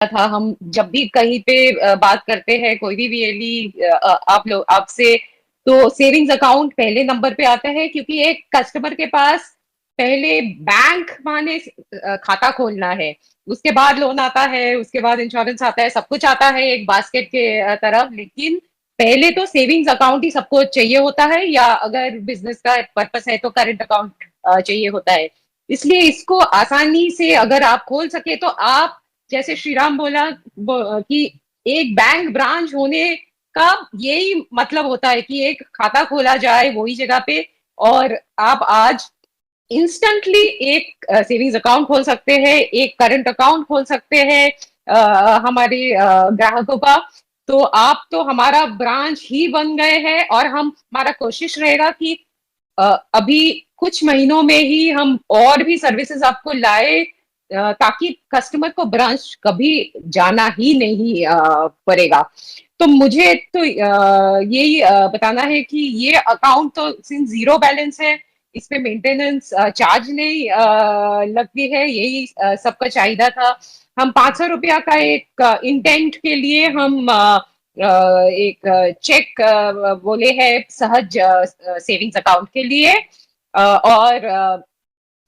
था। हम जब भी कहीं पे बात करते हैं, कोई भी वीएलई आप लोग आपसे, तो सेविंग्स अकाउंट पहले नंबर पे आता है, क्योंकि एक कस्टमर के पास पहले बैंक माने खाता खोलना है, उसके बाद लोन आता है, उसके बाद इंश्योरेंस आता है, सब कुछ आता है एक बास्केट के तरफ। लेकिन पहले तो सेविंग्स अकाउंट ही सबको चाहिए होता है, या अगर बिजनेस का पर्पस है तो करंट अकाउंट चाहिए होता है। इसलिए इसको आसानी से अगर आप खोल सके तो आप, जैसे श्रीराम बोला कि एक बैंक ब्रांच होने का यही मतलब होता है कि एक खाता खोला जाए वही जगह पे, और आप आज इंस्टेंटली एक सेविंग्स अकाउंट खोल सकते हैं, एक करंट अकाउंट खोल सकते हैं हमारे ग्राहकों का। तो आप तो हमारा ब्रांच ही बन गए हैं, और हम हमारा कोशिश रहेगा कि अभी कुछ महीनों में ही हम और भी सर्विसेज आपको लाए, ताकि कस्टमर को ब्रांच कभी जाना ही नहीं पड़ेगा। तो मुझे तो यही बताना है कि ये अकाउंट तो सिंस जीरो बैलेंस है, इसमें मेंटेनेंस चार्ज नहीं लगती है, यही सबका चाहिए था। हम 500 रुपया का एक इंटेंट के लिए हम एक चेक बोले है सहज सेविंग्स अकाउंट के लिए, और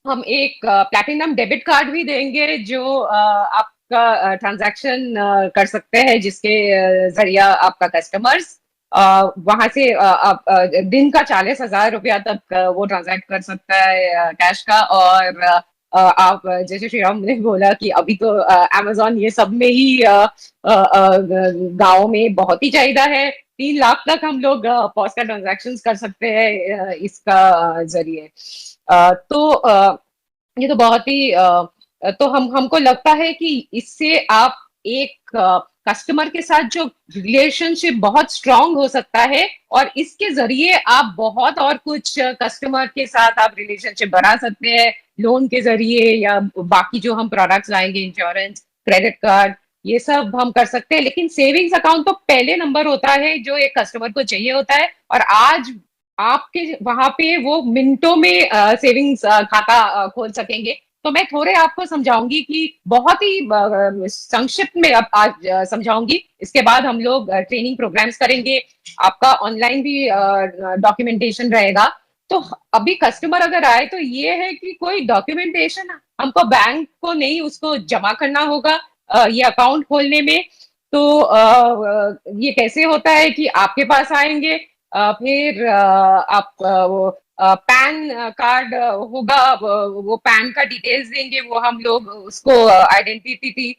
हम एक प्लैटिनम डेबिट कार्ड भी देंगे, जो आपका ट्रांजैक्शन कर सकते हैं, जिसके जरिया आपका कस्टमर्स वहां से आप दिन का 40,000 रुपया तक वो ट्रांजैक्ट कर सकता है कैश का। और आप जैसे श्रीराम ने बोला कि अभी तो अमेजोन ये सब में ही गांव में बहुत ही चाहिए है, 3 लाख तक हम लोग पॉस का ट्रांजैक्शन कर सकते हैं इसका जरिए। तो ये तो बहुत ही तो हम हमको लगता है कि इससे आप एक कस्टमर के साथ जो रिलेशनशिप बहुत स्ट्रांग हो सकता है, और इसके जरिए आप बहुत और कुछ कस्टमर के साथ आप रिलेशनशिप बना सकते हैं, लोन के जरिए या बाकी जो हम प्रोडक्ट्स लाएंगे, इंश्योरेंस, क्रेडिट कार्ड, ये सब हम कर सकते हैं। लेकिन सेविंग्स अकाउंट तो पहले नंबर होता है जो एक कस्टमर को चाहिए होता है, और आज आपके वहां पे वो मिनटों में सेविंग्स खाता खोल सकेंगे। तो मैं थोड़े आपको समझाऊंगी कि बहुत ही संक्षिप्त में अब आज समझाऊंगी, इसके बाद हम लोग ट्रेनिंग प्रोग्राम्स करेंगे, आपका ऑनलाइन भी डॉक्यूमेंटेशन रहेगा। तो अभी कस्टमर अगर आए तो ये है कि कोई डॉक्यूमेंटेशन हमको बैंक को नहीं उसको जमा करना होगा ये अकाउंट खोलने में। तो ये कैसे होता है कि आपके पास आएंगे, फिर आप वो पैन कार्ड होगा, वो पैन का डिटेल्स देंगे, वो हम लोग उसको आइडेंटिटी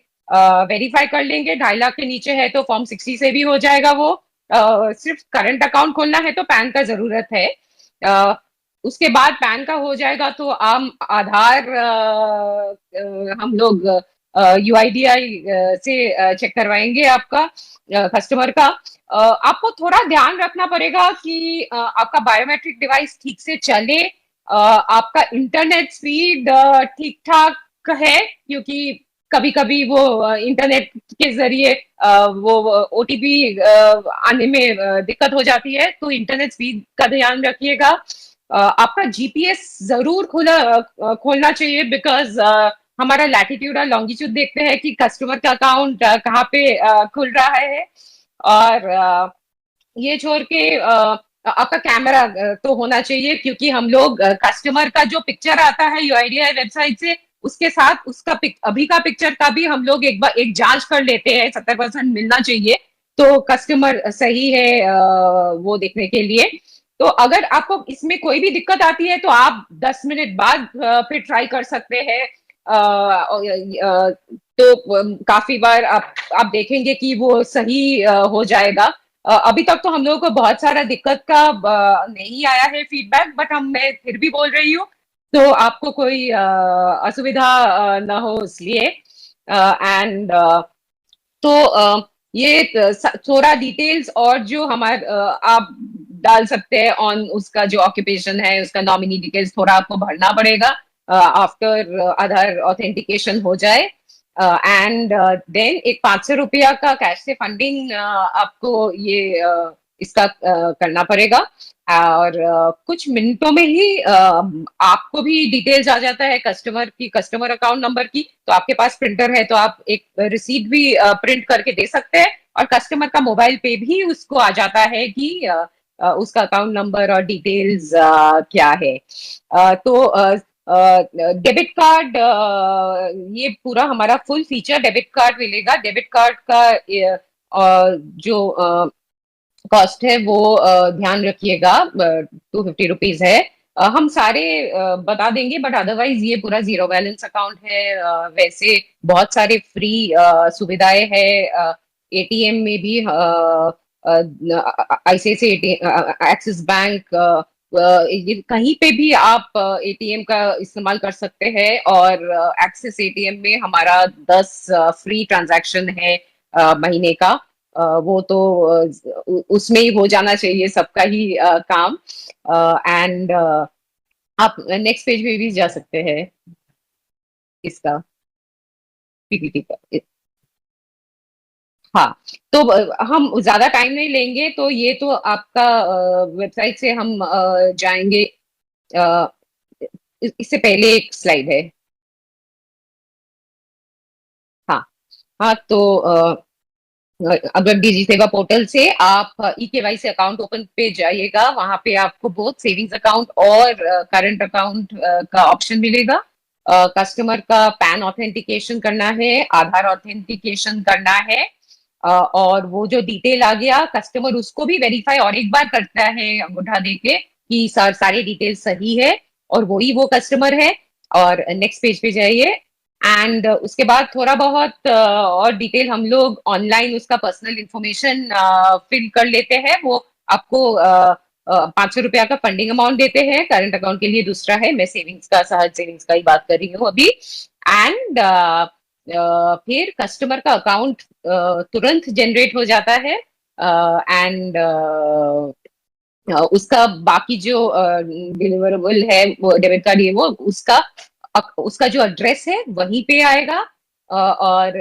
वेरीफाई कर लेंगे। 2.5 लाख के नीचे है तो फॉर्म 60 से भी हो जाएगा वो। सिर्फ करंट अकाउंट खोलना है तो पैन का जरूरत है। अ, उसके बाद पैन का हो जाएगा तो हम आधार हम लोग यूआईडीआई से चेक करवाएंगे आपका कस्टमर का। आपको थोड़ा ध्यान रखना पड़ेगा कि आपका बायोमेट्रिक डिवाइस ठीक से चले, आपका इंटरनेट स्पीड ठीक ठाक है, क्योंकि कभी कभी वो इंटरनेट के जरिए वो ओटीपी आने में दिक्कत हो जाती है, तो इंटरनेट स्पीड का ध्यान रखिएगा। आपका जीपीएस जरूर खोलना चाहिए, बिकॉज हमारा लैटिट्यूड और लॉन्गिट्यूड देखते हैं कि कस्टमर का अकाउंट कहाँ पे खुल रहा है। और ये छोड़ के आपका कैमरा तो होना चाहिए, क्योंकि हम लोग कस्टमर का जो पिक्चर आता है यूआईडीआई वेबसाइट से, उसके साथ उसका अभी का पिक्चर का भी हम लोग एक बार एक जांच कर लेते हैं, 70% मिलना चाहिए, तो कस्टमर सही है वो देखने के लिए। तो अगर आपको इसमें कोई भी दिक्कत आती है तो आप 10 मिनट बाद फिर ट्राई कर सकते हैं। तो काफी बार आप देखेंगे कि वो सही हो जाएगा। अभी तक तो हम लोगों को बहुत सारा दिक्कत का नहीं आया है फीडबैक, बट मैं फिर भी बोल रही हूँ, तो आपको कोई असुविधा ना हो इसलिए। एंड तो ये थोड़ा डिटेल्स और जो हमारे आप डाल सकते हैं ऑन उसका जो ऑक्यूपेशन है, उसका नॉमिनी डिटेल्स थोड़ा आपको भरना पड़ेगा आफ्टर आधार ऑथेंटिकेशन हो जाए। एंड देन एक 500 रुपया का कैश से फंडिंग आपको ये इसका करना पड़ेगा। और कुछ मिनटों में ही आपको भी डिटेल्स आ जाता है कस्टमर की, कस्टमर अकाउंट नंबर की। तो आपके पास प्रिंटर है तो आप एक रिसीट भी प्रिंट करके दे सकते हैं, और कस्टमर का मोबाइल पे भी उसको आ जाता है कि उसका अकाउंट नंबर और डिटेल्स क्या है। तो डेबिट कार्ड, ये पूरा हमारा फुल फीचर डेबिट कार्ड मिलेगा। डेबिट कार्ड का जो कॉस्ट है वो ध्यान रखिएगा, 250 रुपीज है। हम सारे बता देंगे, बट अदरवाइज ये पूरा जीरो बैलेंस अकाउंट है। वैसे बहुत सारे फ्री सुविधाएं हैं एटीएम में भी। आईसीआईसी एक्सिस बैंक, कहीं पे भी आप एटीएम का इस्तेमाल कर सकते हैं। और एक्सिस एटीएम में हमारा 10 फ्री ट्रांजैक्शन है महीने का। वो तो उसमें ही हो जाना चाहिए सबका ही काम। एंड आप नेक्स्ट पेज में भी जा सकते हैं इसका, पीपीटी का। हाँ, तो हम ज्यादा टाइम नहीं लेंगे, तो ये तो आपका वेबसाइट से हम जाएंगे। अ, इससे पहले एक स्लाइड है। हाँ। हाँ, तो अगर डिजी सेवा पोर्टल से आप ई केवाईसी अकाउंट ओपन पे जाइएगा, वहां पे आपको बोथ सेविंग्स अकाउंट और करंट अकाउंट का ऑप्शन मिलेगा। कस्टमर का पैन ऑथेंटिकेशन करना है, आधार ऑथेंटिकेशन करना है। और वो जो डिटेल आ गया, कस्टमर उसको भी वेरीफाई और एक बार करता है अंगूठा देके कि सर सारे डिटेल सही है, और वही वो कस्टमर है। और नेक्स्ट पेज पे जाइए। एंड उसके बाद थोड़ा बहुत और डिटेल हम लोग ऑनलाइन उसका पर्सनल इंफॉर्मेशन फिल कर लेते हैं। वो आपको 500 रुपया का फंडिंग अमाउंट देते हैं, करंट अकाउंट के लिए दूसरा है। मैं सेविंग्स का, सहज सेविंग्स का ही बात कर रही हूँ अभी। एंड फिर कस्टमर का अकाउंट तुरंत जनरेट हो जाता है। एंड उसका बाकी जो डिलीवरेबल है, वो डेबिट कार्ड, ये वो उसका उसका जो एड्रेस है वहीं पे आएगा। और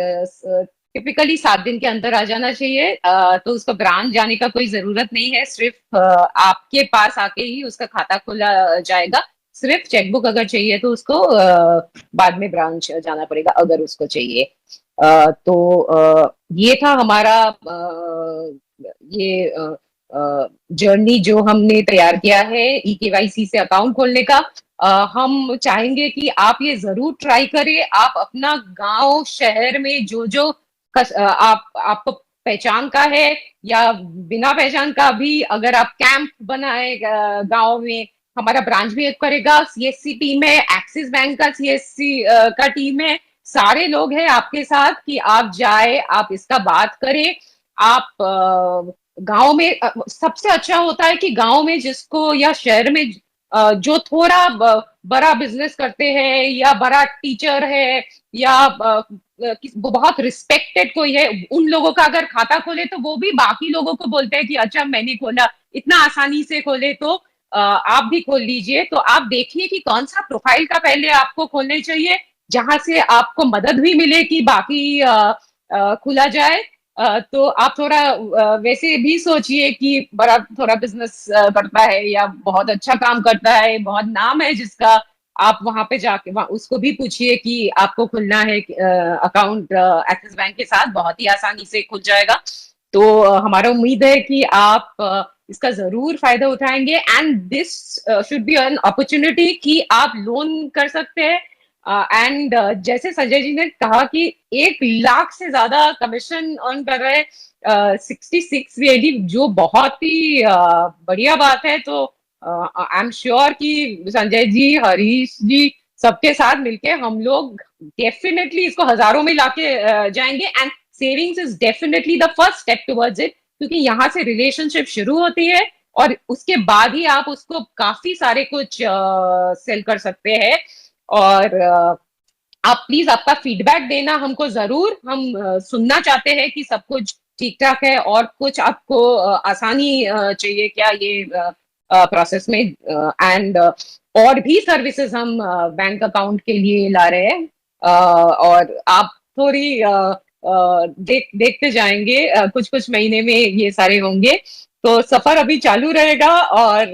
टिपिकली 7 दिन के अंदर आ जाना चाहिए। तो उसको ब्रांच जाने का कोई जरूरत नहीं है, सिर्फ आपके पास आके ही उसका खाता खोला जाएगा। सिर्फ चेकबुक अगर चाहिए तो उसको बाद में ब्रांच जाना पड़ेगा, अगर उसको चाहिए। तो ये था हमारा ये जर्नी जो हमने तैयार किया है ई केवाईसी से अकाउंट खोलने का। हम चाहेंगे कि आप ये जरूर ट्राई करें। आप अपना गांव शहर में जो जो आप पहचान का है या बिना पहचान का भी, अगर आप कैंप बनाए गांव में, हमारा ब्रांच भी एक करेगा, सीएससी टीम है, एक्सिस बैंक का सीएससी का टीम है, सारे लोग हैं आपके साथ कि आप जाए, आप इसका बात करें। आप गांव में सबसे अच्छा होता है कि गांव में जिसको या शहर में जो थोड़ा बड़ा बिजनेस करते हैं या बड़ा टीचर है या वो बहुत रिस्पेक्टेड कोई है, उन लोगों का अगर खाता खोले तो वो भी बाकी लोगों को बोलते हैं कि अच्छा मैंने खोला, इतना आसानी से खोले तो आप भी खोल लीजिए। तो आप देखिए कि कौन सा प्रोफाइल का पहले आपको खोलने चाहिए, जहां से आपको मदद भी मिले कि बाकी खुला जाए। तो आप थोड़ा वैसे भी सोचिए कि बड़ा थोड़ा बिजनेस करता है या बहुत अच्छा काम करता है, बहुत नाम है जिसका, आप वहां पे जाके उसको भी पूछिए कि आपको खुलना है अकाउंट एक्सिस बैंक के साथ, बहुत ही आसानी से खुल जाएगा। तो हमारा उम्मीद है कि आप इसका जरूर फायदा उठाएंगे। And this should be an opportunity कि आप लोन कर सकते हैं। एंड जैसे संजय जी ने कहा कि 1 लाख से ज्यादा कमीशन अर्न कर रहे हैं 66 वेडी, जो बहुत ही बढ़िया बात है। तो आई एम श्योर कि संजय जी, हरीश जी, सबके साथ मिलके हम लोग डेफिनेटली इसको हजारों में लाके जाएंगे। And savings is definitely the first step towards it, क्योंकि यहाँ से रिलेशनशिप शुरू होती है और उसके बाद ही आप उसको काफी सारे कुछ सेल कर सकते हैं। और आप प्लीज आपका फीडबैक देना हमको जरूर। हम सुनना चाहते हैं कि सब कुछ ठीक ठाक है और कुछ आपको आसानी चाहिए क्या ये प्रोसेस में। एंड और भी सर्विसेज हम बैंक अकाउंट के लिए ला रहे हैं। और आप थोड़ी देखते जाएंगे, कुछ कुछ महीने में ये सारे होंगे। तो सफर अभी चालू रहेगा और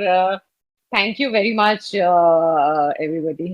thank you very much everybody.